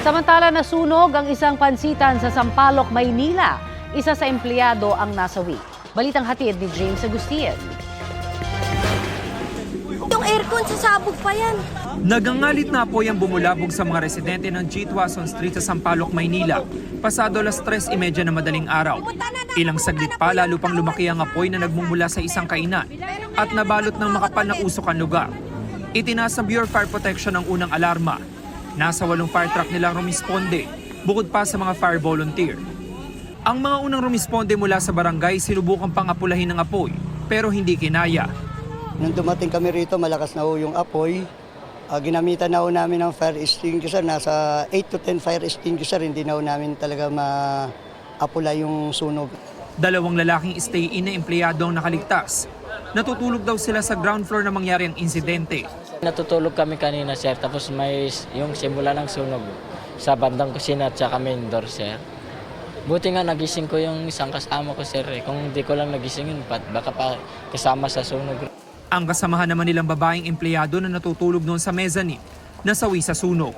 Samantala nasunog ang isang pansitan sa Sampaloc, Maynila. Isa sa empleyado ang nasawi. Balitang hatid ni James Agustin. Yung aircon sasabog pa yan. Nagangalit na apoy ang bumulabog sa mga residente ng G. Tuason Street sa Sampaloc, Maynila. Pasado alas 3:30 na madaling araw. Ilang saglit pa lalo pang lumaki ang apoy na nagmumula sa isang kainan at nabalot ng makapal na usok ang lugar. Itinaas ng Bureau of Fire Protection ang unang alarma. Nasa 8 fire truck nilang rumisponde, bukod pa sa mga fire volunteer. Ang mga unang rumisponde mula sa barangay sinubukang pangapulahin ng apoy pero hindi kinaya. Nung dumating kami rito, malakas na ho yung apoy. Ginamitan na ho namin ng fire extinguisher. Nasa 8 to 10 fire extinguisher, hindi na ho namin talaga maapula yung sunog. 2 lalaking stay-in na empleyado ang nakaligtas. Natutulog daw sila sa ground floor na mangyari ang insidente. Natutulog kami kanina, sir, tapos may yung simula ng sunog sa bandang kusina at saka main door, sir. Buti nga nagising ko yung isang kasama ko, sir. Kung hindi ko lang nagisingin, baka pa kasama sa sunog. Ang kasamahan naman nilang babaeng empleyado na natutulog noon sa mezzanine, nasawi sa sunog.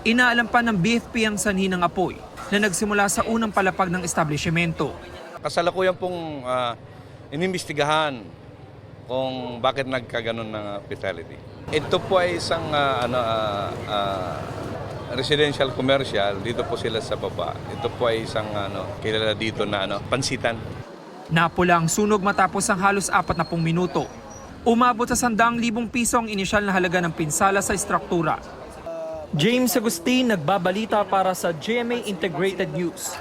Inaalam pa ng BFP ang sanhi ng apoy na nagsimula sa unang palapag ng establishmento. Kasalukuyan pong inimbestigahan kung bakit nagkaganon ng fatality. Ito po ay isang residential commercial, dito po sila sa baba. Ito po ay isang kilala dito na pansitan. Napula ang sunog matapos ang halos 40 minuto. Umabot sa 100,000 piso ang inisyal na halaga ng pinsala sa estruktura. James Agustin, nagbabalita para sa GMA Integrated News.